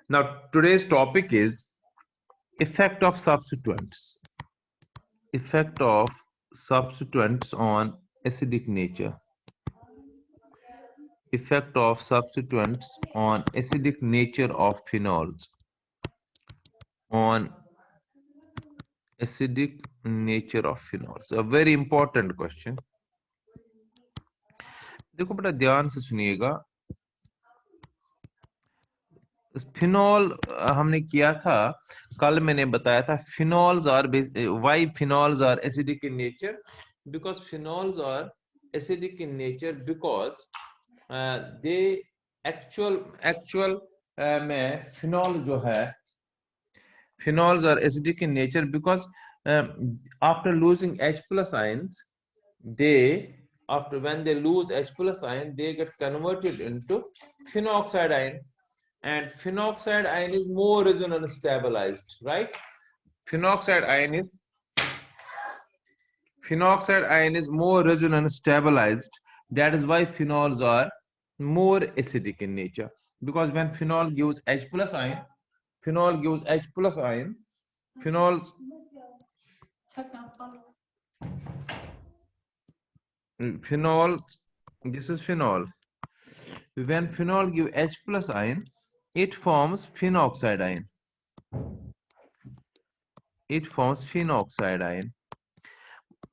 Now today's topic is effect of substituents. Effect of substituents on acidic nature. Effect of substituents on acidic nature of phenols. On acidic nature of phenols. A very important question. देखो बेटा ध्यान से सुनिएगा. Phenol हमने किया था कल. मैंने बताया था phenols are why phenols are acidic in nature. Because phenols are acidic in nature because they actual में फिनॉल जो है phenols are acidic in nature because after losing H plus ions, when they lose H plus ion, they get converted into phenoxide ion, and phenoxide ion is more resonance stabilized, right? Phenoxide ion is more resonance stabilized. That is why phenols are more acidic in nature, because when phenol gives H plus ion, phenols phenol, this is phenol. When phenol give H plus ion, it forms phenoxide ion.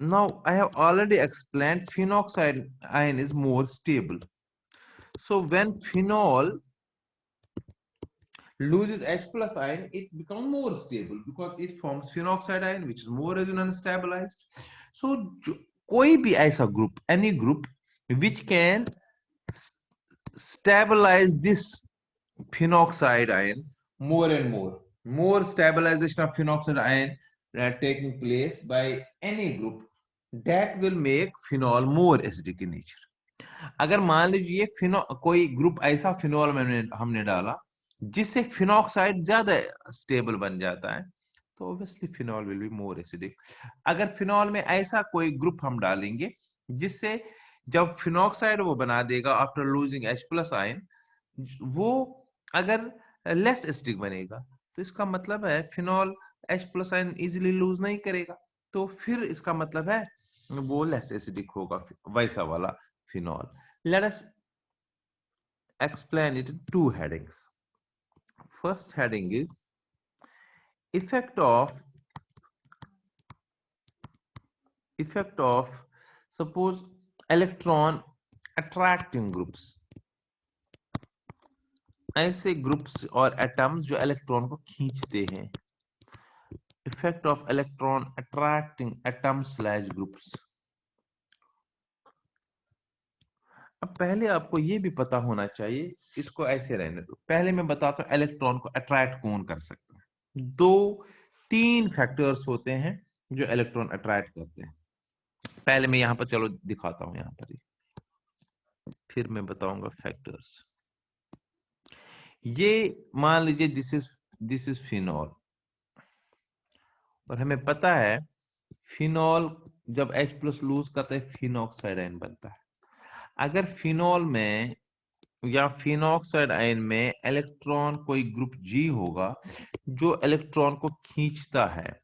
Now I have already explained phenoxide ion is more stable. So when phenol loses H plus ion, it becomes more stable because it forms phenoxide ion, which is more resonance stabilized. So कोई भी ऐसा group, any group which can stabilize this phenoxide ion more and more stabilization of phenoxide ion taking place by any group, that will make phenol more acidic in nature. अगर मान लीजिए कोई group ऐसा phenol में हमने डाला जिससे phenoxide ज्यादा स्टेबल बन जाता है, तो obviously phenol will be more acidic. अगर फिनॉल में ऐसा कोई ग्रुप हम डालेंगे जिससे जब फिनॉक्साइड वो बना देगा after losing H plus ion, वो अगर लेस एसिडिक बनेगा, तो इसका मतलब है phenol H plus ion easily lose नहीं करेगा, तो फिर इसका मतलब है वो लेस एसिडिक होगा, वैसा वाला phenol. Let us explain it in two headings. First heading is effect of suppose electron attracting groups. ऐसे ग्रुप्स और एटम्स जो इलेक्ट्रॉन को खींचते हैं. Effect of electron attracting atoms slash groups. अब पहले आपको ये भी पता होना चाहिए, इसको ऐसे रहने दो. पहले मैं बताता हूं इलेक्ट्रॉन को अट्रैक्ट कौन कर सकता है. दो तीन फैक्टर्स होते हैं जो इलेक्ट्रॉन अट्रैक्ट करते हैं. पहले मैं यहां पर चलो दिखाता हूं, यहां पर ही फिर मैं बताऊंगा फैक्टर्स. ये मान लीजिए दिस इज फिनॉल, और हमें पता है फिनॉल जब H प्लस लूज करता है फिनॉक्साइड आयन बनता है. अगर फिनॉल में या फिनॉक्साइड आयन में इलेक्ट्रॉन कोई ग्रुप G होगा जो इलेक्ट्रॉन को खींचता है,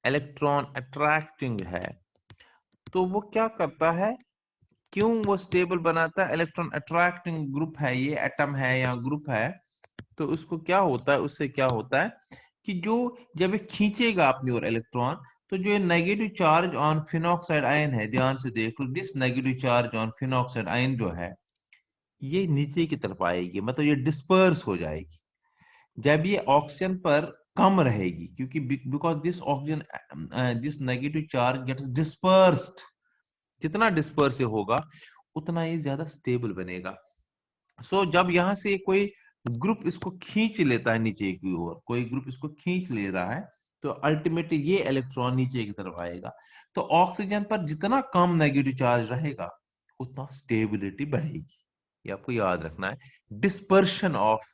इलेक्ट्रॉन अट्रैक्टिंग है, तो वो क्या करता है, क्यों वो स्टेबल बनाता है? इलेक्ट्रॉन अट्रैक्टिंग ग्रुप है, ये एटम है या ग्रुप है, तो उसको क्या होता है, उससे क्या होता है कि जो जब ये खींचेगा अपनी ओर इलेक्ट्रॉन, तो जो negative charge on phenoxide ion है, ध्यान से देख लो, this negative charge on phenoxide ion जो है ये नीचे की तरफ आएगी, मतलब ये डिस्पर्स हो जाएगी. जब ये ऑक्सीजन पर कम रहेगी, क्योंकि because this negative charge gets dispersed, जितना डिस्पर्स होगा उतना ये ज्यादा स्टेबल बनेगा. सो जब यहां से कोई ग्रुप इसको खींच लेता है नीचे की ओर, कोई ग्रुप इसको खींच ले रहा है, तो अल्टीमेटली ये इलेक्ट्रॉन नीचे की तरफ आएगा. तो ऑक्सीजन पर जितना कम नेगेटिव चार्ज रहेगा उतना स्टेबिलिटी बढ़ेगी. ये आपको याद रखना है, डिस्पर्शन ऑफ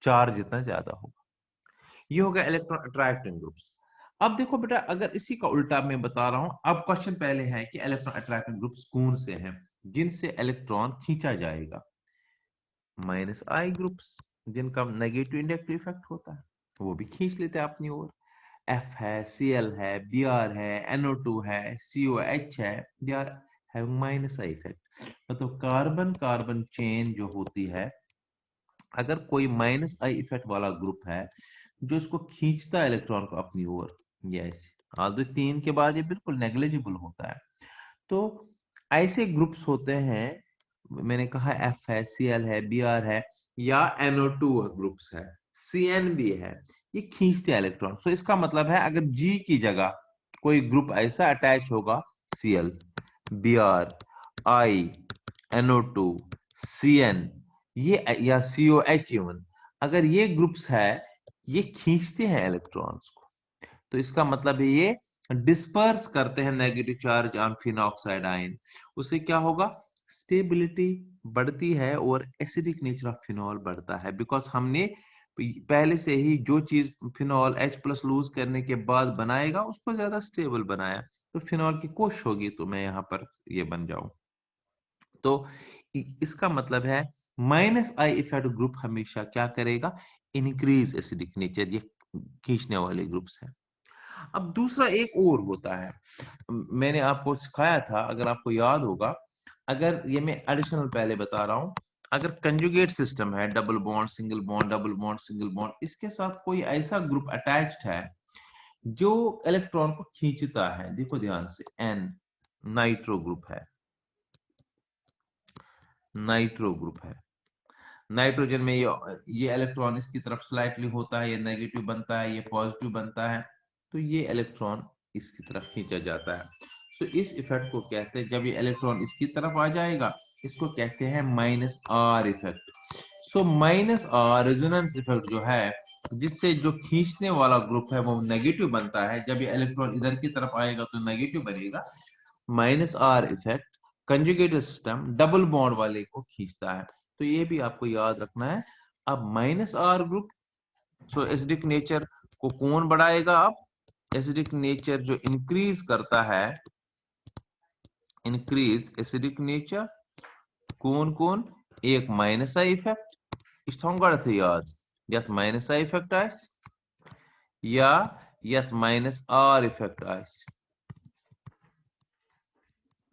चार्ज जितना ज्यादा होगा. ये हो गया इलेक्ट्रॉन अट्रैक्टिंग ग्रुप्स. अब देखो बेटा, अगर इसी का उल्टा मैं बता रहा हूं. अब क्वेश्चन पहले है कि इलेक्ट्रॉन अट्रैक्टिंग ग्रुप्स कौन से हैं जिनसे इलेक्ट्रॉन खींचा जाएगा. -I ग्रुप्स, जिनका नेगेटिव इंडक्टिव इफेक्ट होता है, वो भी खींच लेते हैं अपनी ओर। एफ है, Cl है, Br है, NO2 है, COH है, they are having minus I effect. मतलब कार्बन कार्बन चेन जो होती है, अगर कोई माइनस आई इफेक्ट वाला ग्रुप है जो इसको खींचता है इलेक्ट्रॉन को अपनी ओर, ये ऐसे आदि 3 के बाद ये बिल्कुल नेग्लिजिबल होता है। तो ऐसे ग्रुप्स होते हैं, मैंने कहा एफ है, Cl है, Br है, या NO2 ग्रुप्स है, Cn भी है, ये खींचते हैं इलेक्ट्रॉन। तो इसका मतलब है अगर G की जगह कोई ग्रुप ऐसा अटैच होगा, Cl, Br, I, NO2, Cn, ये या COH इवन, अगर ये ग्रुप्स है, ये खींचते हैं इलेक्ट्रॉन्स को। तो इसका मतलब है ये डिस्पर्स करते हैं negative charge on phenoxide ion. उससे क्या होगा, स्टेबिलिटी बढ़ती है और एसिडिक नेचर ऑफ फिनॉल बढ़ता है, बिकॉज हमने पहले से ही जो चीज फिनॉल H+ लूज करने के बाद बनाएगा उसको ज्यादा स्टेबल बनाया, तो फिनॉल की कोशिश होगी तो मैं यहाँ पर ये बन जाऊं। तो इसका मतलब है माइनस आई इफेक्ट ग्रुप हमेशा क्या करेगा, इंक्रीज एसिडिक नेचर, ये खींचने वाले ग्रुप्स हैं। अब दूसरा एक और होता है, मैंने आपको सिखाया था, अगर आपको याद होगा, अगर ये मैं एडिशनल पहले बता रहा हूं, अगर कंजुगेट सिस्टम है, double bond single bond, double bond single bond, इसके साथ कोई ऐसा ग्रुप अटैच्ड है जो इलेक्ट्रॉन को खींचता है, देखो ध्यान से, एन नाइट्रो ग्रुप है, नाइट्रो ग्रुप है, नाइट्रोजन में ये इलेक्ट्रॉन इसकी तरफ स्लाइटली होता है, ये नेगेटिव बनता है, ये पॉजिटिव बनता है, तो ये इलेक्ट्रॉन इसकी तरफ खींचा जाता है। सो इस इफेक्ट को कहते हैं, जब ये इलेक्ट्रॉन इसकी तरफ आ जाएगा, इसको कहते हैं minus R effect. So minus R resonance effect जो है, जिससे जो खींचने वाला ग्रुप है वो नेगेटिव बनता है, जब ये इलेक्ट्रॉन इधर की तरफ आएगा तो नेगेटिव बनेगा। Minus R effect conjugated system double bond वाले को खींचता है, तो ये भी आपको याद रखना है। अब minus R group, so acidic nature को कौन बढ़ाएगा, अब एसिडिक नेचर जो इंक्रीज करता है, इंक्रीज एसिडिक नेचर, कौन कौन, एक माइनस आई इफेक्ट, स्ट्रॉन्गर थे याद, यथ माइनस आई इफेक्ट आइस या यथ minus R effect is,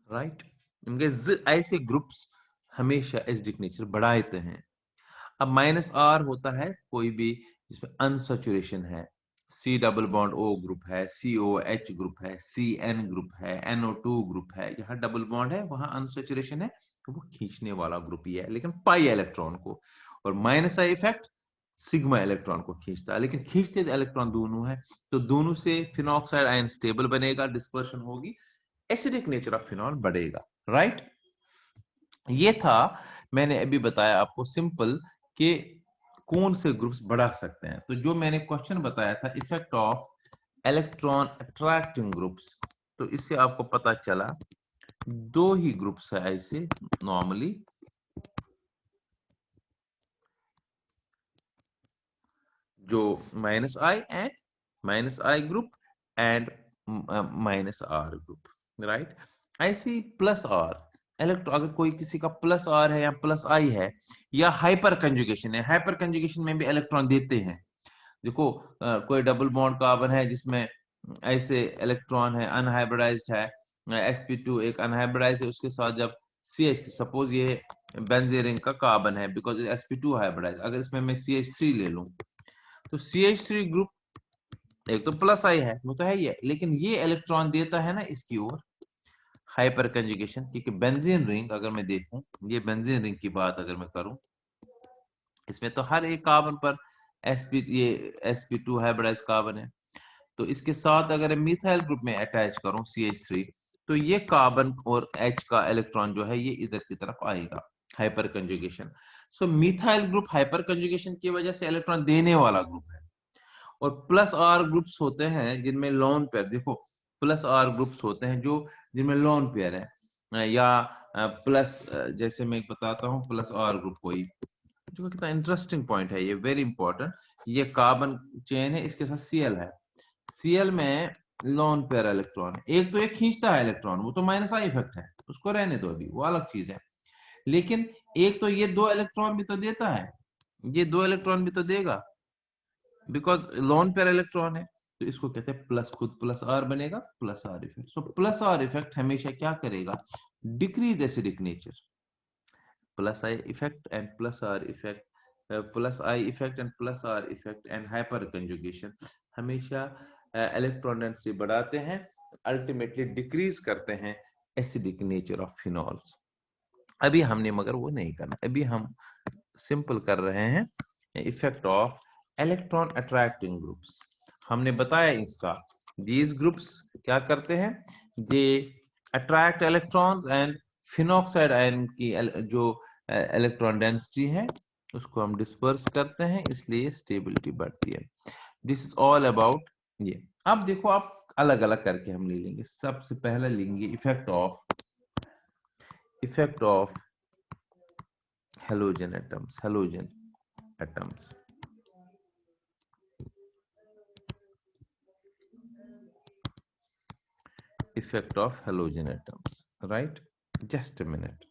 right. इनके ऐसे ग्रुप्स हमेशा एसिडिक नेचर बढ़ाते हैं। अब माइनस आर होता है कोई भी जिसमें अनसैचुरेशन है, C double bond O group है, COH ग्रुप है, CN ग्रुप है, NO2 ग्रुप है, यहाँ डबल बॉन्ड है वहां अनसैचुरेशन है, तो वो खींचने वाला ग्रुप ही है, लेकिन पाई इलेक्ट्रॉन को। और minus I effect sigma electron को खींचता है, लेकिन खींचते इलेक्ट्रॉन दोनों है, तो दोनों से फिनॉक्साइड आयन स्टेबल बनेगा, डिस्पर्शन होगी, एसिडिक नेचर ऑफ फिनॉल बढ़ेगा, राइट। ये था, मैंने अभी बताया आपको सिंपल कि कौन से ग्रुप्स बढ़ा सकते हैं। तो जो मैंने क्वेश्चन बताया था, effect of electron attracting groups, तो इससे आपको पता चला दो ही ग्रुप्स है ऐसे नॉर्मली, जो minus I group and minus R group, right. ऐसी प्लस आर इलेक्ट्रॉन, अगर कोई किसी का प्लस आर है या प्लस आई है, या हाइपर कंजुगेशन है, हाइपर कंजुगेशन में भी इलेक्ट्रॉन देते हैं। देखो कोई डबल बॉन्ड कार्बन है जिसमें ऐसे इलेक्ट्रॉन है, अनहाइब्रिडाइज्ड है, sp2 एक अनहाइब्रिडाइज्ड है, उसके साथ जब CH, सपोज ये बेंजीन रिंग का कार्बन है, बिकॉज sp2 हाइब्रिडाइज, अगर इसमें मैं CH3 ले लूं, तो CH3 ग्रुप एक तो प्लस आई है, वो तो है ही है, लेकिन ये इलेक्ट्रॉन देता है ना इसकी ओर, हाइपर कंजुगेशन, क्योंकि बेंजीन रिंग अगर मैं देखूं, ये बेंजीन रिंग की बात अगर मैं करूं, इसमें तो हर एक कार्बन पर ये sp2 हाइब्रिडाइज कार्बन है, तो इसके साथ अगर मिथाइल ग्रुप में अटैच करूं CH3, तो ये कार्बन और H का इलेक्ट्रॉन जो है ये इधर की तरफ आएगा, हाइपर कंजुगेशन। सो मिथाइल ग्रुप हाइपर कंजुगेशन की वजह से इलेक्ट्रॉन देने वाला ग्रुप है। और प्लस आर ग्रुप्स होते हैं जिनमें लोन पेयर, देखो प्लस आर ग्रुप्स होते हैं जो जिनमें लोन पेयर है, या प्लस, जैसे मैं बताता हूँ प्लस आर ग्रुप कोई, देखो कितना इंटरेस्टिंग पॉइंट है ये, वेरी इंपॉर्टेंट। ये कार्बन चेन है, इसके साथ Cl है, Cl में लोन पेयर इलेक्ट्रॉन, एक तो एक खींचता है इलेक्ट्रॉन, वो तो माइनस आई इफेक्ट है, उसको रहने दो अभी, वो अलग चीज है, लेकिन एक तो ये दो इलेक्ट्रॉन भी तो देता है, ये 2 इलेक्ट्रॉन भी तो देगा, बिकॉज लोन पेयर इलेक्ट्रॉन है, तो इसको कहते हैं प्लस, खुद प्लस आर बनेगा, plus R effect. So plus R effect हमेशा क्या करेगा, decrease acidic nature. Plus I effect and plus R effect, plus I effect and plus R effect and hyper conjugation हमेशा इलेक्ट्रॉन डेंसिटी बढ़ाते हैं, ultimately decrease करते हैं acidic nature of phenols. अभी हमने मगर वो नहीं करना, अभी हम सिंपल कर रहे हैं effect of electron attracting groups. हमने बताया इसका, दीज ग्रुप्स क्या करते हैं, they attract electrons and phenoxide ion की जो इलेक्ट्रॉन डेंसिटी है उसको हम डिस्पर्स करते हैं, इसलिए स्टेबिलिटी बढ़ती है। दिस इज ऑल अबाउट ये। अब देखो, आप अलग अलग करके हम ले लेंगे। सबसे पहले लेंगे effect of halogen atoms, effect of halogen atoms, right? Just a minute.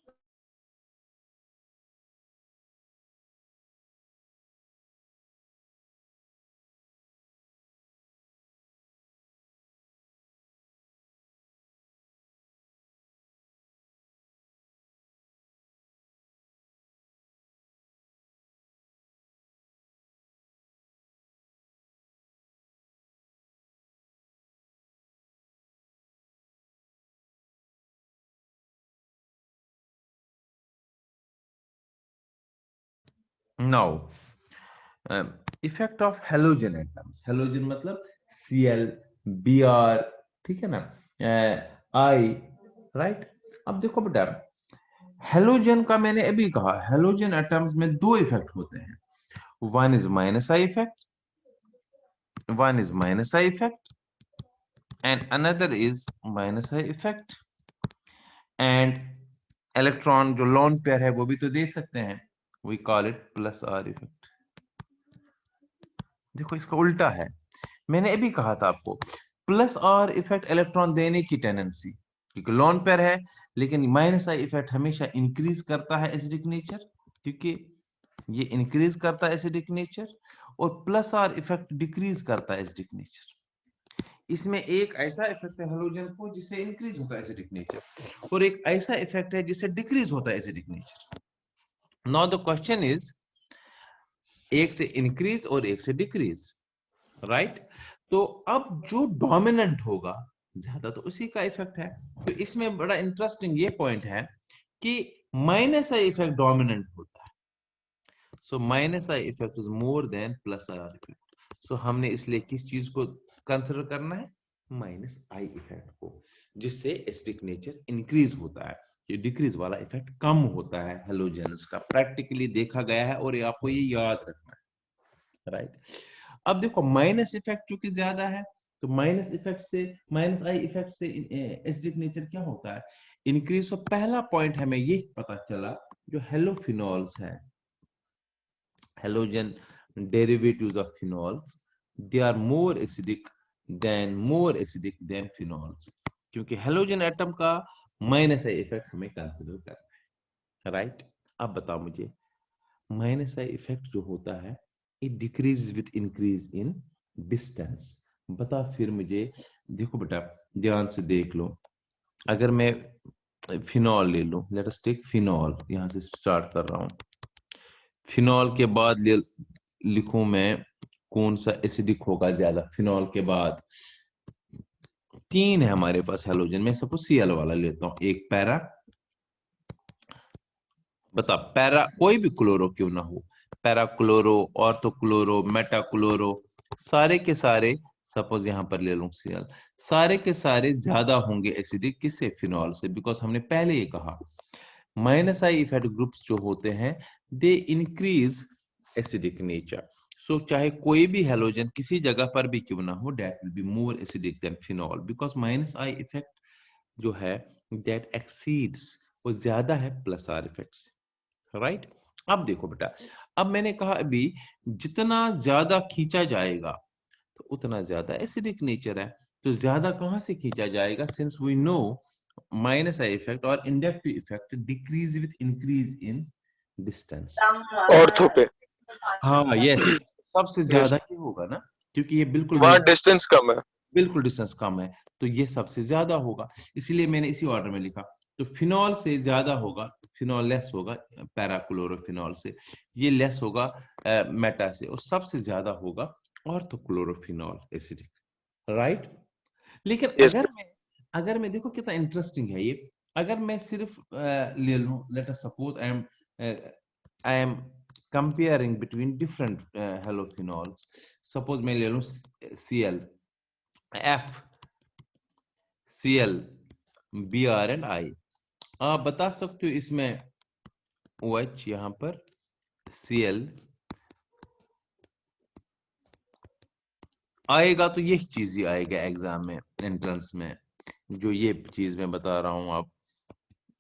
Now, effect of halogen atoms, halogen मतलब Cl, Br, ठीक है ना, I, राइट। अब देखो बेटा, हेलोजन का मैंने अभी कहा, हेलोजन एटम्स में 2 इफेक्ट होते हैं, one is minus I effect, and another is minus I effect, and electron जो लोन पेयर है वो भी तो दे सकते हैं, we call it plus R effect. देखो इसका उल्टा है, मैंने अभी कहा था आपको प्लस आर इफेक्ट इलेक्ट्रॉन देने की टेंडेंसी, क्योंकि लोन पेयर है, लेकिन माइनस आई इफेक्ट हमेशा इंक्रीज करता है एसिडिक नेचर, क्योंकि ये इंक्रीज करता है एसिडिक नेचर, और प्लस आर इफेक्ट डिक्रीज करता है एसिडिक नेचर। इसमें एक ऐसा इफेक्ट है हेलोजन को जिससे इंक्रीज होता है एसिडिक नेचर, और एक ऐसा इफेक्ट है जिससे डिक्रीज होता है acidic nature. Now the question is, एक से इंक्रीज और एक से डिक्रीज, राइट? तो अब जो डोमिनेंट होगा ज्यादा तो उसी का इफेक्ट है। तो इसमें बड़ा इंटरेस्टिंग ये पॉइंट है कि माइनस आई इफेक्ट डोमिनेंट होता है, so minus I effect is more than plus I effect. So हमने इसलिए किस चीज को कंसिडर करना है, माइनस आई इफेक्ट को, जिससे एसिडिक नेचर इंक्रीज होता है, ये डिक्रीज वाला इफेक्ट कम होता है हेलोजेंस का, प्रैक्टिकली देखा गया है, और आपको ये याद रखना है, राइट? अब देखो माइनस इफेक्ट चूंकि ज्यादा है, तो माइनस इफेक्ट से, माइनस आई इफेक्ट से एसिडिक नेचर क्या होता है, इंक्रीज। तो पहला पॉइंट हमें ये पता चला, जो हेलोफिनॉल्स है, halogen derivatives of phenols, they are more acidic than phenols, क्योंकि हेलोजन एटम का माइनस आई इफेक्ट हमें कंसिडर करना है, राइट? अब बताओ मुझे, माइनस आई इफेक्ट जो होता है, it decrease with increase in distance. बता फिर मुझे, देखो बेटा ध्यान से देख लो, अगर मैं फिनॉल ले लूं, लेट अस टेक फिनॉल, यहां से स्टार्ट कर रहा हूं, फिनॉल के बाद लिखूं मैं कौन सा एसिडिक होगा ज्यादा, फिनॉल के बाद 3 है हमारे पास हेलोजन, मैं सपोज Cl वाला लेता हूं, एक पैरा, बता पैरा कोई भी क्लोरो क्यों ना हो, para chloro, ortho chloro, Meta chloro, सारे के सारे सपोज यहां पर ले लूं Cl, सारे के सारे ज्यादा होंगे एसिडिक किससे, फिनॉल से, बिकॉज हमने पहले ही कहा माइनस आई इफेक्ट ग्रुप्स जो होते हैं दे इंक्रीज एसिडिक नेचर। सो चाहे कोई भी हेलोजन किसी जगह पर भी क्यों ना हो, that will be more acidic than phenol, because minus I effect जो है दैट एक्सीड्स, वो ज्यादा है प्लस आर इफेक्ट, राइट? अब देखो बेटा, अब मैंने कहा अभी जितना ज्यादा खींचा जाएगा तो उतना ज्यादा एसिडिक नेचर है, तो ज्यादा कहां से खींचा जाएगा, since we know minus I effect or inductive effect decrease with increase in distance. Ortho पे हाँ यस, सबसे यस, ज्यादा ये होगा ना, क्योंकि ये बिल्कुल वहाँ नजदीक, डिस्टेंस कम है। बिल्कुल डिस्टेंस कम है, तो ये सबसे ज्यादा होगा, इसलिए मैंने इसी ऑर्डर में लिखा। तो फिनॉल से ज्यादा होगा, फिनॉल लेस होगा पैराक्लोरोफिनॉल से, ये लेस होगा मेटा से, और सबसे ज्यादा होगा ऑर्थोक्लोरोफिनॉल एसिडिक, राइट। लेकिन यस अगर मैं देखो कितना इंटरेस्टिंग है ये, अगर मैं सिर्फ ले लूं, let us suppose I am comparing between different halophenols, suppose मैं ले लूं Cl, F, Cl, Br and I, आप बता सकते हो इसमें OH, यहां पर Cl आएगा, तो यही चीज ही आएगा एग्जाम में, एंट्रेंस में, जो ये चीज मैं बता रहा हूं आप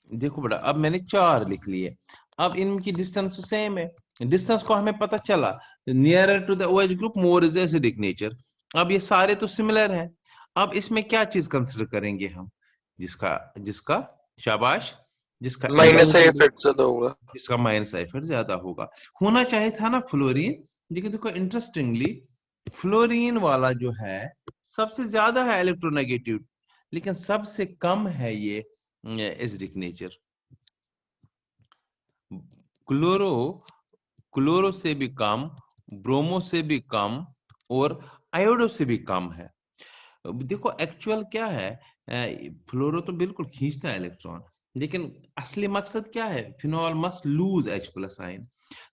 देखो बेटा। अब मैंने 4 लिख लिए, अब इनकी डिस्टेंस तो सेम है, डिस्टेंस को हमें पता चला, nearer to the OH group more is acidic nature. अब ये सारे तो सिमिलर हैं, अब इसमें क्या चीज कंसिडर करेंगे हम, जिसका जिसका शाबाश, जिसका माइनस आई इफेक्ट, इफेक्ट ज्यादा होगा। जिसका माइनस इफेक्ट ज्यादा होगा। होना चाहिए था ना फ्लोरीन, लेकिन देखो इंटरेस्टिंगली फ्लोरीन वाला जो है सबसे ज्यादा है इलेक्ट्रोनेगेटिव, लेकिन सबसे कम है ये एसिडिक नेचर। क्लोरो क्लोरो से भी कम, ब्रोमो से भी कम, और आयोडो से भी कम है। देखो एक्चुअल क्या है, फ्लोरो तो बिल्कुल खींचता है इलेक्ट्रॉन, लेकिन असली मकसद क्या है, phenol must lose H plus ion.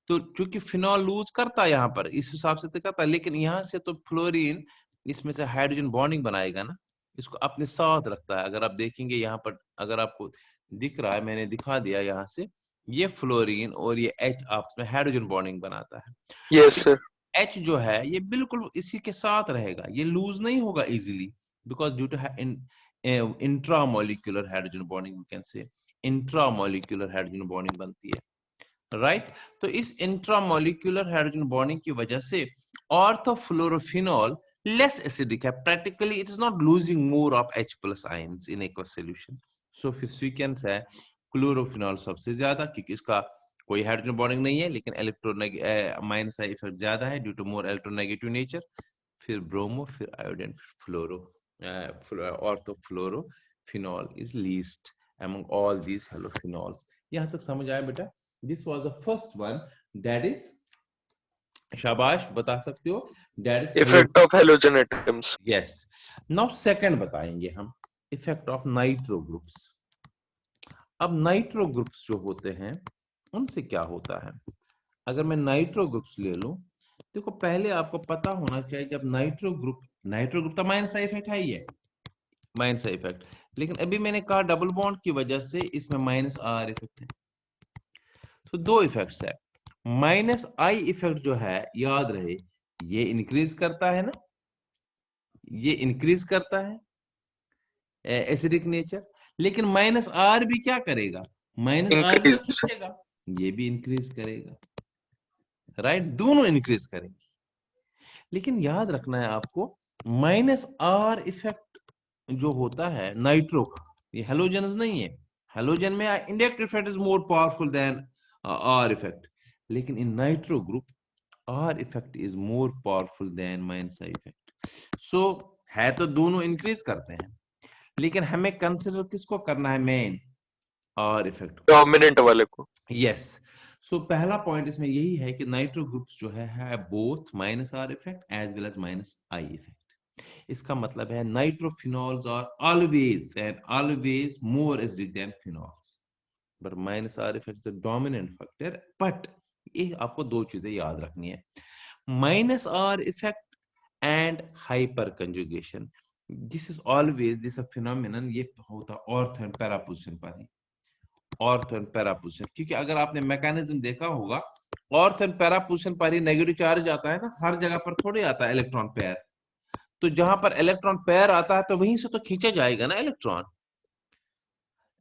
तो चूंकि फिनॉल लूज करता है यहाँ पर, इस हिसाब से तो करता है, लेकिन यहाँ से तो फ्लोरीन इसमें से हाइड्रोजन बॉन्डिंग बनाएगा ना, इसको अपने साथ रखता है। अगर आप देखेंगे यहाँ पर, अगर आपको दिख रहा है, मैंने दिखा दिया यहाँ से, ये फ्लोरीन और ये H आपस में हाइड्रोजन बॉन्डिंग बनाता है। यस तो सर। H जो है ये बिल्कुल इसी के साथ रहेगा, ये लूज नहीं होगा easily, because due to intramolecular hydrogen bonding, you can say intramolecular hydrogen bonding बनती है, राइट। तो इस इंट्रामोलिक्यूलर हाइड्रोजन बॉन्डिंग की वजह से ऑर्थोफ्लोरोफिनॉल लेस एसिडिक है, practically it is not losing more of H plus ions in aqueous solution. So फिर sequence है क्लोरोफिनॉल सबसे ज्यादा, क्योंकि इसका कोई हाइड्रोजन बॉन्डिंग नहीं है, लेकिन माइनस आई इफेक्ट ज्यादा है due to more electronegative nature, फिर ब्रोमो, फिर आयोडीन, फिर fluoro, orthofluorophenol is least among all these halophenols। यहां तक समझ आया बेटा? This was the first one, that is, शाबाश बता सकते हो, that is halo. Effect of halogen atoms. Yes, now second बताएंगे हम, इफेक्ट ऑफ नाइट्रो ग्रुप्स। अब नाइट्रो ग्रुप्स जो होते हैं उनसे क्या होता है, अगर मैं नाइट्रो ग्रुप्स ले लूं, देखो पहले आपको पता होना चाहिए, जब नाइट्रो ग्रुप तो माइनस इफेक्ट है ही है, माइनस इफेक्ट, लेकिन अभी मैंने कहा डबल बॉन्ड की वजह से इसमें माइनस आर इफेक्ट है। तो दो इफेक्ट्स है, माइनस आई इफेक्ट जो है याद रहे, ये इंक्रीज करता है ना, ये इंक्रीज करता है एसिडिक नेचर, लेकिन माइनस आर भी क्या करेगा, माइनस आर भी तो इंक्रीज। खींचेगा, ये भी इंक्रीज करेगा, राइट, दोनों इंक्रीज करेंगे। लेकिन याद रखना है आपको, माइनस आर इफेक्ट जो होता है नाइट्रो का, ये हेलोजन नहीं है, हेलोजन में indirect effect is more powerful than R effect, लेकिन in nitro group R effect is more powerful than minus I effect. So है तो दोनों इंक्रीज करते हैं, लेकिन हमें कंसिडर किसको करना है, मेन आर इफेक्ट को। डोमिनेंट वाले को। यस, सो पहला पॉइंट इसमें यही है कि नाइट्रो ग्रुप्स जो है both minus R effect as well as minus I effect. इसका मतलब है nitrophenols are always more acidic than phenols, but minus R effect the dominant factor. But ये आपको दो चीजें याद रखनी है, minus R effect and hyperconjugation, this a phenomenon, ये होता ऑर्थ एंड पैरा पोजीशन पर ही, ऑर्थ एंड पैरा पोजीशन, क्योंकि अगर आपने मैकेनिज्म देखा होगा, ऑर्थ एंड पैरा पोजीशन पर ही नेगेटिव चार्ज आता है ना, हर जगह पर थोड़ी आता है इलेक्ट्रॉन पेयर। तो जहां पर इलेक्ट्रॉन पेयर आता है तो वहीं से तो खींचा जाएगा ना इलेक्ट्रॉन,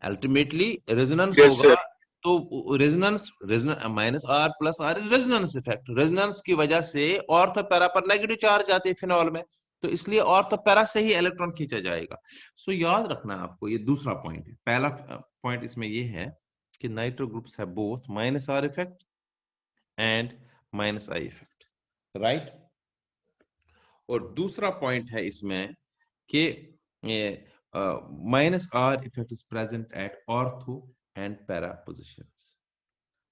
अल्टीमेटली रेजोनेंस यस होगा। सर। तो resonance, minus R plus R is resonance effect, resonance की वजह से ऑर्थो पैरा पर नेगेटिव चार्ज आती है फिनॉल में, तो इसलिए ऑर्थो पैरा से ही इलेक्ट्रॉन खींचा जाएगा। सो याद रखना है आपको, ये दूसरा पॉइंट है। पहला पॉइंट इसमें ये है कि नाइट्रो ग्रुप्स है both minus R effect and minus I effect, right. और दूसरा पॉइंट है इसमें कि minus R effect is present at ortho and para positions.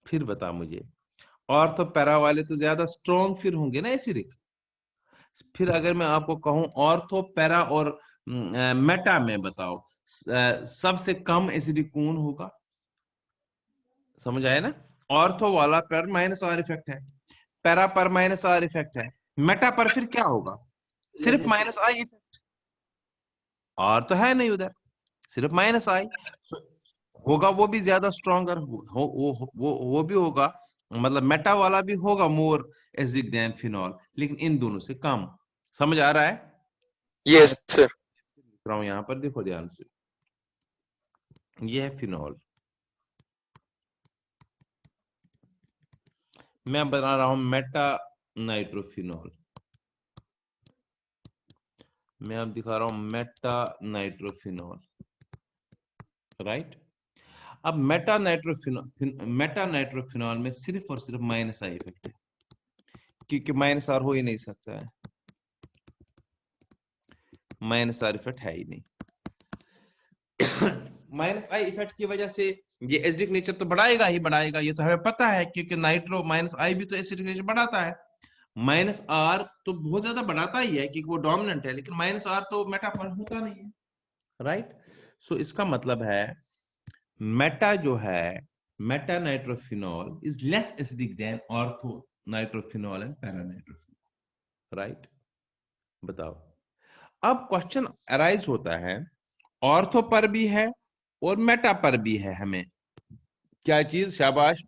फिर बता मुझे, ऑर्थो पैरा वाले तो ज्यादा स्ट्रॉन्ग फिर होंगे ना एसिडिक। फिर अगर मैं आपको कहूं ऑर्थो पैरा और मेटा में बताओ सबसे कम एसिडिक कौन होगा? समझ आया ना? ऑर्थो वाला पर माइनस आर इफेक्ट है, पैरा पर माइनस आर इफेक्ट है, मेटा पर फिर क्या होगा? सिर्फ माइनस आई इफेक्ट, और तो है नहीं उधर, सिर्फ माइनस आई। होगा वो भी ज्यादा स्ट्रॉन्गर वो भी होगा, मतलब मेटा वाला भी होगा मोर एसिडिक देन फिनॉल, लेकिन इन दोनों से कम। समझ आ रहा है? Yes sir. लिख रहा हूं यहां पर, देखो ध्यान से, ये है फिनॉल, मैं बना रहा हूं मेटा नाइट्रोफिनॉल, मैं अब दिखा रहा हूं मेटा नाइट्रोफिनॉल, राइट। अब मेटा नाइट्रोफिनॉल में सिर्फ और सिर्फ माइनस आई इफेक्ट है, क्योंकि माइनस आर हो ही नहीं सकता है, माइनस आर इफेक्ट है ही नहीं। माइनस आई इफेक्ट की वजह से ये एसिडिक नेचर तो बढ़ाएगा ही बढ़ाएगा, ये तो हमें पता है, क्योंकि नाइट्रो माइनस आई भी तो एसिडिक नेचर बढ़ाता है। माइनस आर तो बहुत ज्यादा बढ़ाता ही है क्योंकि वो डोमिनेंट है, लेकिन माइनस आर तो मेटा पर होता नहीं है, राइट। सो इसका मतलब है मेटा जो है, Meta nitrophenol is less acidic then ortho nitrophenol and para nitrophenol, right. बताओ, अब क्वेश्चन अराइज होता है, ऑर्थो पर भी है और मेटा पर भी है, हमें क्या चीज? शाबाश,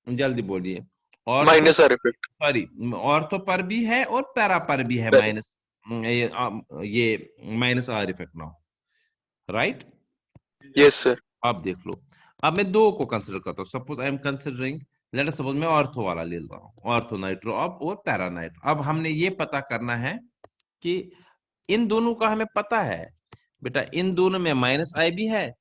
जल्दी बोलिए। Ortho, minus R effect. Sorry, ortho पर भी है और पैरा पर भी है माइनस, ये minus R effect now, right. Yes sir. अब देख लो, अब मैं दो को कंसिडर करता हूँ, suppose I am considering, late us suppose मैं ऑर्थो वाला ले रहा हूँ, ऑर्थो नाइट्रो अब और पैरा नाइट्रो। अब हमने ये पता करना है कि इन दोनों का हमें पता है बेटा, इन दोनों में माइनस आई भी है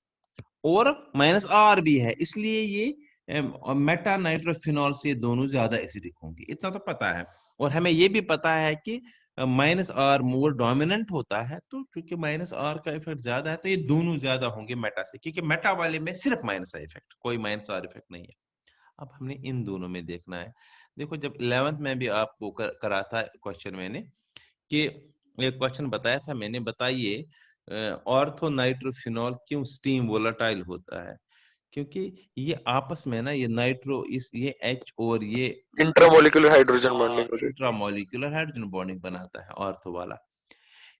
और माइनस आर भी है, इसलिए ये मेटा नाइट्रोफिनॉल से दोनों ज्यादा एसिडिक होंगे, इतना तो पता है। और हमें ये भी पता है कि माइनस आर मोर डोमिनेंट होता है, तो क्योंकि माइनस आर का इफेक्ट ज्यादा है तो ये दोनों ज्यादा होंगे मेटा से, क्योंकि मेटा वाले में सिर्फ माइनस आर इफेक्ट, कोई माइनस आर इफेक्ट नहीं है। अब हमने इन दोनों में देखना है। देखो, जब 11th में भी आपको करा था क्वेश्चन मैंने, कि एक क्वेश्चन बताया था मैंने, बताइए ऑर्थो नाइट्रोफिनॉल क्यों स्टीम वोलेटाइल होता है? क्योंकि ये आपस में ना, ये नाइट्रो इस ये H और ये इंट्रामोलिकुलर हाइड्रोजन बॉन्डिंग होती है। इंट्रामोलिकुलर हाइड्रोजन बॉन्डिंग बनाता है ऑर्थो वाला।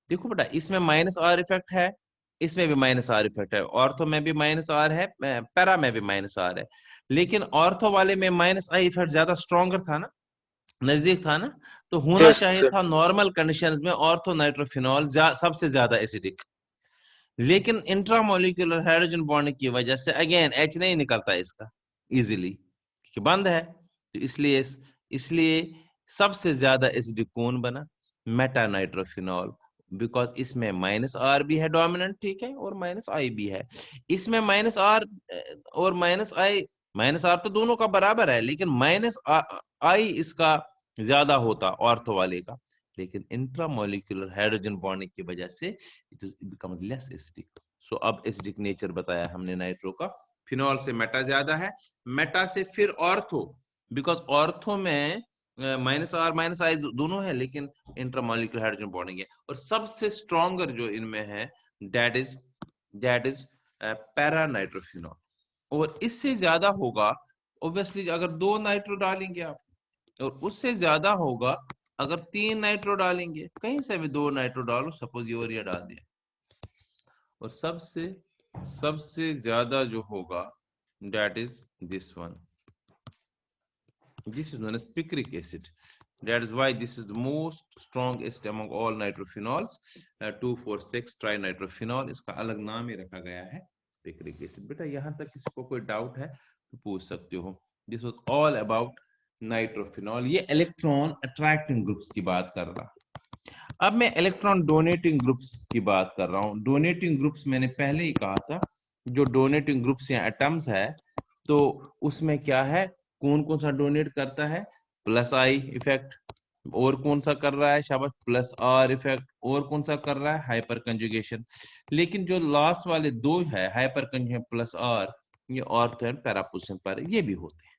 देखो बेटा, इसमें माइनस आर इफेक्ट है, इसमें भी माइनस आर इफेक्ट है, ऑर्थो में भी माइनस आर है, पैरा में भी माइनस आर है, लेकिन ऑर्थो वाले में माइनस आई इफेक्ट ज्यादा स्ट्रॉन्गर था ना, नजदीक था ना, तो होना यस चाहिए सर। था नॉर्मल कंडीशंस में ऑर्थो नाइट्रोफिनॉल सबसे ज्यादा एसिडिक, लेकिन इंट्रामोलिकुलर हाइड्रोजन बॉन्ड की वजह से अगेन H नहीं निकलता इसका इजीली, क्योंकि बंद है, तो इसलिए इसलिए सबसे ज्यादा एसिडिक कौन बना? मेटा नाइट्रोफिनॉल, बिकॉज इसमें माइनस आर भी है डोमिनेंट, ठीक है, और माइनस आई भी है। इसमें माइनस आर और माइनस आई, माइनस आर तो दोनों का बराबर है, लेकिन माइनस आई इसका ज्यादा होता ऑर्थो वाले का, लेकिन इंट्रामोलिकुलर हाइड्रोजन बॉन्डिंग की वजह से it is become less acidic. So अब एसिडिक नेचर बताया हमने नाइट्रो का, फिनॉल से मेटा ज्यादा है, मेटा से फिर ऑर्थो, बिकॉज ऑर्थो में माइनस आर माइनस आई दोनों है, लेकिन इंट्रामोलिकुलर हाइड्रोजन बॉन्डिंग है, और सबसे स्ट्रॉन्गर जो इनमें है दैट इज पैरा नाइट्रोफिनॉल। और इससे ज्यादा होगा ऑब्वियसली अगर 2 नाइट्रो डालेंगे आप, और उससे ज्यादा होगा अगर 3 नाइट्रो डालेंगे, कहीं से भी 2 नाइट्रो डालो, सपोज यूरिया डाल दिया, और सबसे सबसे ज्यादा जो होगा that is this one, this is known as picric acid, that is why this is the most strongest among all nitrophenols, 2,4,6 trinitrophenol, इसका अलग नाम ही रखा गया है picric acid। बेटा यहां तक किसी को कोई डाउट है तो पूछ सकते हो। This was all about nitrophenol, ये इलेक्ट्रॉन अट्रैक्टिंग ग्रुप्स की बात कर रहा। अब मैं इलेक्ट्रॉन डोनेटिंग ग्रुप्स की बात कर रहा हूं। डोनेटिंग ग्रुप्स मैंने पहले ही कहा था, जो डोनेटिंग ग्रुप्स या एटम्स है, तो उसमें क्या है, कौन कौन सा डोनेट करता है? प्लस आई इफेक्ट, और कौन सा कर रहा है शाबाश, प्लस आर इफेक्ट, और कौन सा कर रहा है, हाइपर कंजुगेशन। लेकिन जो लास्ट वाले दो है, हाइपर कंजुगेशन प्लस आर, ये ऑर्थो एंड पैरा पोजीशन पर ये भी होते हैं।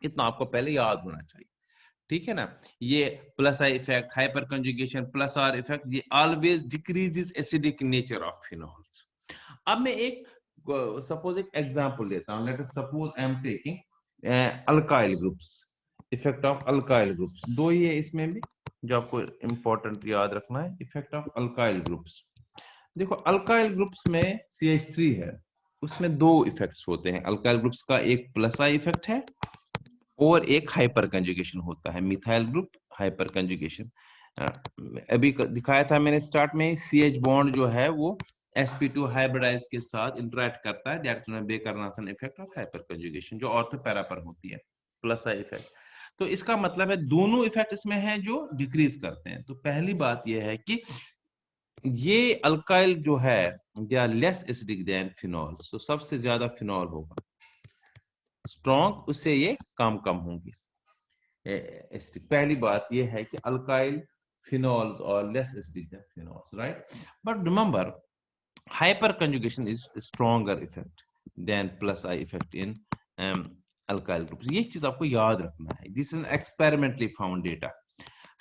इतना आपको पहले याद होना चाहिए, ठीक है ना। ये plus I effect, hyperconjugation, plus R effect, ये always decreases acidic nature of phenols. अब मैं एक सपोज एक एग्जांपल लेता हूं, let us suppose I am taking alkyl groups, effect of alkyl groups. दो ही है इसमें भी जो आपको इंपॉर्टेंट याद रखना है, इफेक्ट ऑफ अल्काइल ग्रुप्स। देखो अल्काइल ग्रुप्स में CH3 है, उसमें दो इफेक्ट्स होते हैं अल्काइल ग्रुप्स का, एक प्लस आई इफेक्ट है और एक हाइपर कंजुगेशन होता है, मिथाइल ग्रुप हाइपर कंजुगेशन। अभी दिखाया था मैंने स्टार्ट में, CH बॉन्ड जो है वो sp2 हाइब्रिडाइज के साथ इंटरेक्ट करता है, that's known baker-Nathan effect of hyper conjugation, जो ऑर्थो पैरा पर होती है, प्लस आई इफेक्ट। तो इसका मतलब है दोनों इफेक्ट इसमें हैं जो डिक्रीज करते हैं। तो पहली बात यह है कि ये अल्काइल जो है they are less acidic than phenol, so सबसे ज्यादा फिनॉल होगा स्ट्रॉन्ग, उससे ये कम होंगी। पहली बात यह है कि alkyl phenols are less acidic than phenols, right? But remember, hyperconjugation is a stronger effect than plus I effect in alkyl groups. ये चीज आपको याद रखना है. This is experimentally found data.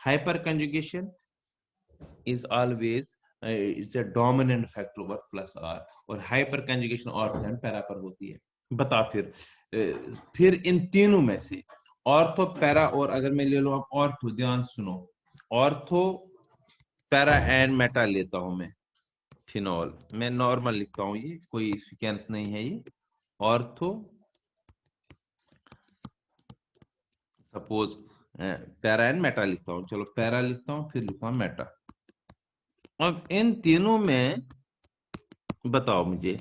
Hyperconjugation is always it's a dominant factor over plus R, और hyperconjugation ortho and para पर होती है. बता फिर इन तीनों में से ऑर्थो पैरा, और अगर मैं ले लो आप ऑर्थो, ध्यान सुनो, ऑर्थो पैरा एंड मेटा लेता हूं मैं फिनॉल, मैं नॉर्मल लिखता हूं, ये कोई सीक्वेंस नहीं है, ये ortho suppose para and Meta लिखता हूं, चलो पैरा लिखता हूं फिर लिखता हूं मेटा। अब इन तीनों में बताओ मुझे,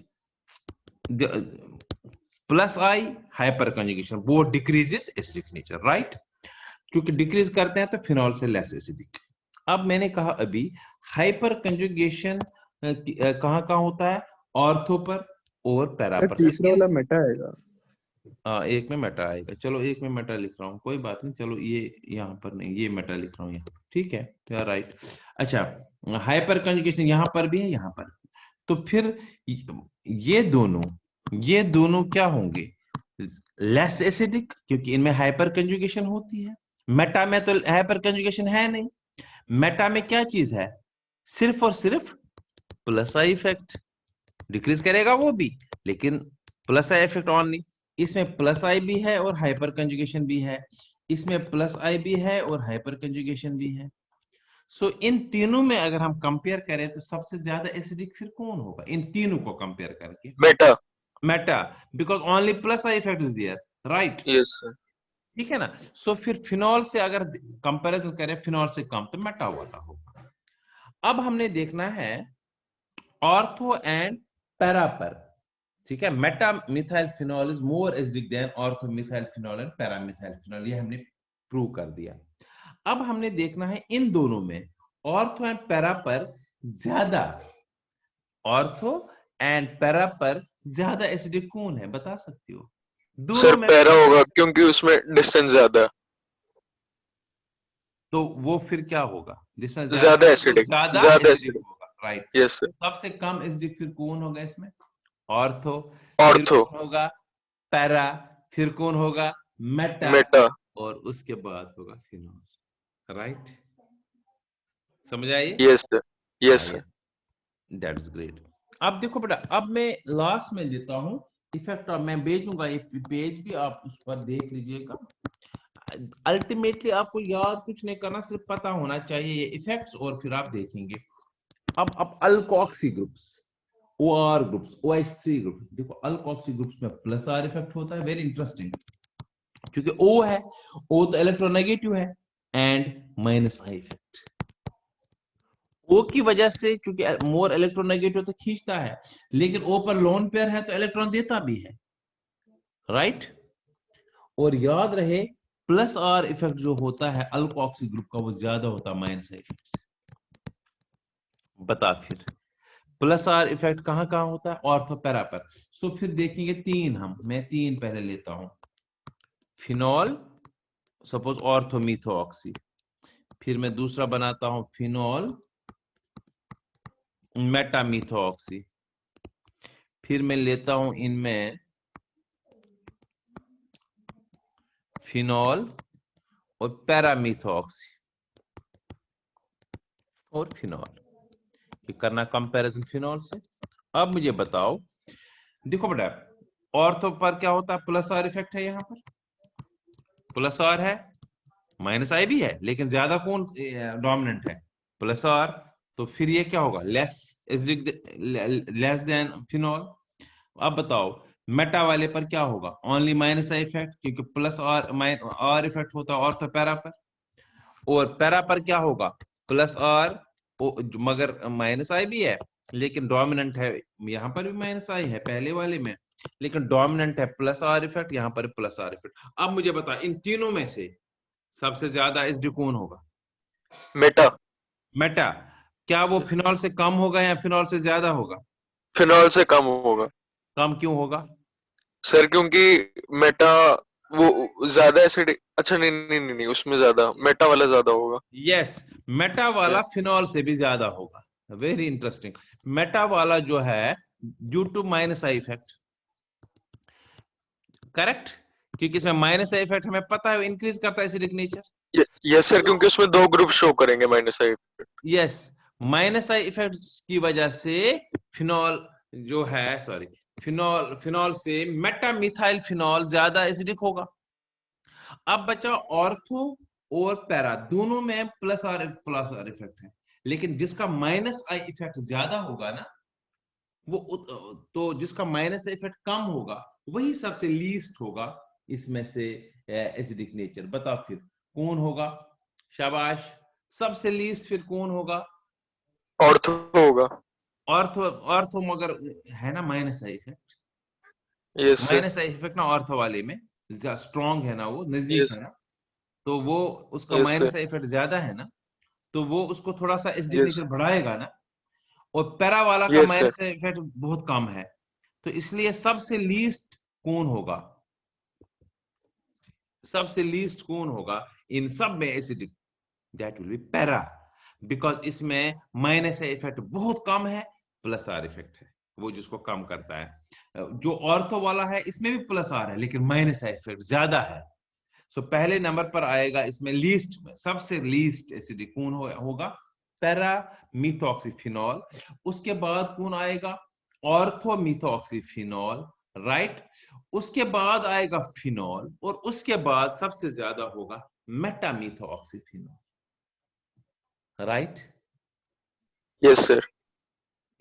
प्लस आई hyper conjugation both decreases acidic nature, right, क्योंकि डिक्रीज करते हैं तो फिनॉल से लेस एसिडिक। अब मैंने कहा अभी हाइपर कंजुगेशन कहां कहां होता है, ऑर्थो पर और पैरा पर। तीसरा वाला मेटा आएगा, एक में मेटा आएगा, चलो एक में मेटा लिख रहा हूँ, कोई बात नहीं, चलो ये यहाँ पर नहीं, ये मेटा लिख रहा हूँ यहाँ, ठीक है यार, राइट। अच्छा, हाइपर कंजुगेशन यहाँ पर भी है, यहाँ पर, तो फिर ये दोनों क्या होंगे, लेस एसिडिक, क्योंकि इनमें हाइपर कंजुगेशन होती है। मेटा में तो हाइपर कंजुगेशन है नहीं, मेटा में क्या चीज है, सिर्फ और सिर्फ प्लस आई इफेक्ट, डिक्रीज करेगा वो भी, लेकिन प्लस आई इफेक्ट ओनली। इसमें प्लस आई भी है और हाइपर कंजुगेशन भी है, इसमें प्लस आई भी है और हाइपर कंजुगेशन भी है। सो इन तीनों में अगर हम कंपेयर करें तो सबसे ज्यादा एसिडिक फिर कौन होगा इन तीनों को कंपेयर करके, meta. Meta, because only plus I effect is there, right, yes sir. ठीक है ना। सो फिर फिनॉल से अगर कंपैरिजन करें फिनॉल से कम, तो मेटा वाला होगा। अब हमने देखना है ऑर्थो एंड पैरा पर, ठीक है, Meta methyl phenol is more acidic then ortho methyl phenol and para methyl phenol, ये हमने प्रूव कर दिया। अब हमने देखना है इन दोनों में ऑर्थो एंड पैरा पर ज्यादा, ऑर्थो एंड पैरा पर ज्यादा एसिडिक कौन है, बता सकते हो दोनों सर में? पैरा होगा क्योंकि उसमें डिस्टेंस ज्यादा है। तो वो फिर क्या होगा, डिस्टेंस ज्यादा तो एसिडिक, ज्यादा ज्यादा एसिडिक एसिडिक। होगा, राइट। Yes sir. सबसे कम एसिडिक फिर कौन होगा इसमें, ऑर्थो, फिर ऑर्थो। कौन होगा, पैरा, फिर कौन होगा, मेटा, मेटा। और उसके बाद होगा फिनॉल, राइट, समझ आई? Yes sir. Yes sir. That's great. अब देखो बेटा, अब मैं लास्ट में देता हूं इफेक्ट, और मैं भेजूंगा ये पेज भी, आप उस पर देख लीजिएगा। अल्टीमेटली आपको याद कुछ नहीं करना, सिर्फ पता होना चाहिए ये इफेक्ट्स, और फिर आप देखेंगे। अब alkoxy groups, OR groups, OH3 group, देखो अल्कोक्सी ग्रुप्स में प्लस आर इफेक्ट होता है, वेरी इंटरेस्टिंग, क्योंकि O है, O तो इलेक्ट्रोनेगेटिव है, and minus I effect, O की वजह से, क्योंकि मोर इलेक्ट्रोनेगेटिव तो खींचता है, लेकिन O पर लोन पेयर है तो इलेक्ट्रॉन देता भी है, राइट। और याद रहे प्लस आर इफेक्ट जो होता है अल्कोक्सी ग्रुप का, वो ज्यादा होता है माइनस इफेक्ट से। बता फिर प्लस आर इफेक्ट कहां कहां होता है, ऑर्थो पैरा पर। सो फिर देखेंगे तीन, मैं तीन पहले लेता हूं, फिनॉल, सपोज ऑर्थोमीथोऑक्सी, फिर मैं दूसरा बनाता हूं फिनॉल मेटामीथोऑक्सी, फिर मैं लेता हूं इनमें फिनॉल और पैरामीथोऑक्सी और फिनॉल, ये करना कंपैरिजन फिनॉल से। अब मुझे बताओ, देखो बेटा ऑर्थो पर क्या होता है, प्लस आर इफेक्ट है, यहाँ पर प्लस आर है, माइनस आई भी है, लेकिन ज्यादा कौन डोमिनेंट है, प्लस आर। तो फिर ये क्या होगा, लेस देन फिनॉल। अब बताओ मेटा वाले पर क्या होगा, ओनली माइनस आई इफेक्ट, क्योंकि प्लस आर इफेक्ट होता है ऑर्थो पैरा पर, और पैरा पर क्या होगा, प्लस आर, मगर माइनस आई भी है, लेकिन डोमिनेंट है, यहाँ पर भी माइनस आई है पहले वाले में, लेकिन डोमिनेंट है प्लस आर इफेक्ट, यहाँ पर प्लस आर इफेक्ट। अब मुझे बता इन तीनों में से सबसे ज्यादा एसडी कौन होगा, मेटा। मेटा। क्या वो फिनॉल से कम होगा या फिनॉल से ज्यादा होगा, फिनॉल से कम होगा कम क्यों होगा, सर, क्योंकि मेटा वो ज्यादा एसिडिक, अच्छा नहीं नहीं नहीं नहीं, उसमें ज्यादा मेटा वाला ज्यादा होगा। यस, मेटा वाला फिनॉल से भी ज्यादा होगा, वेरी इंटरेस्टिंग। मेटा वाला जो है due to minus I effect, correct, क्योंकि इसमें माइनस आई इफेक्ट हमें पता है इंक्रीज करता है एसिडिक नेचर। यस सर, क्योंकि उसमें दो ग्रुप शो करेंगे minus I. Yes, minus I effect की वजह से फिनॉल जो है, सॉरी, फिनॉल से मेटामिथाइल फिनॉल ज्यादा एसिडिक होगा। अब बचा ऑर्थो और पैरा, दोनों में प्लस आर इफेक्ट है, लेकिन जिसका माइनस आई इफेक्ट ज्यादा होगा ना, वो तो जिसका माइनस आई इफेक्ट कम होगा वही सबसे लीस्ट होगा इसमें से एसिडिक नेचर। बताओ फिर कौन होगा, शाबाश, सबसे लीस्ट फिर कौन होगा, ऑर्थो होगा। ऑर्थो। ऑर्थो मगर है ना minus I effect, yes sir. Minus I effect ना ऑर्थो वाले में स्ट्रॉन्ग है ना, वो नजदीक यस। है ना, तो वो उसका यस सर। माइनस इफेक्ट ज्यादा है ना, तो वो उसको थोड़ा सा एसिडिक यस। नेचर बढ़ाएगा ना, और पैरा वाला का यस सर। माइनस इफेक्ट बहुत कम है, तो इसलिए सबसे लीस्ट कौन होगा, सबसे लीस्ट कौन होगा इन सब में acidic, that will be para, because इसमें माइनस इफेक्ट बहुत कम है, प्लस आर इफेक्ट है वो जिसको कम करता है। जो ऑर्थो वाला है इसमें भी प्लस आर है, लेकिन माइनस इफेक्ट ज्यादा है। सो पहले नंबर पर आएगा इसमें लीस्ट में, सबसे लीस्ट एसिडिक कौन होगा, पैरामीथॉक्सीफिनॉल। उसके बाद कौन आएगा, ऑर्थोमीथॉक्सीफिनॉल, राइट। उसके बाद आएगा फिनॉल, और उसके बाद सबसे ज्यादा होगा मेटामीथॉक्सीफिनॉल, राइट। Yes sir.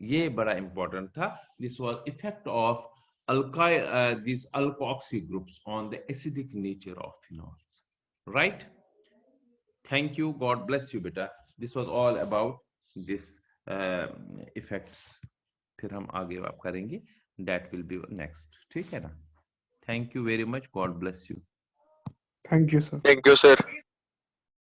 ये बड़ा इंपॉर्टेंट था, this was effect of alkyl these alkoxy groups on the acidic nature of phenols, right? Thank you, god bless you beta, this was all about this effects। फिर हम आगे बात करेंगे, that will be next, ठीक है ना। Thank you very much, god bless you। Thank you, sir. Thank you sir.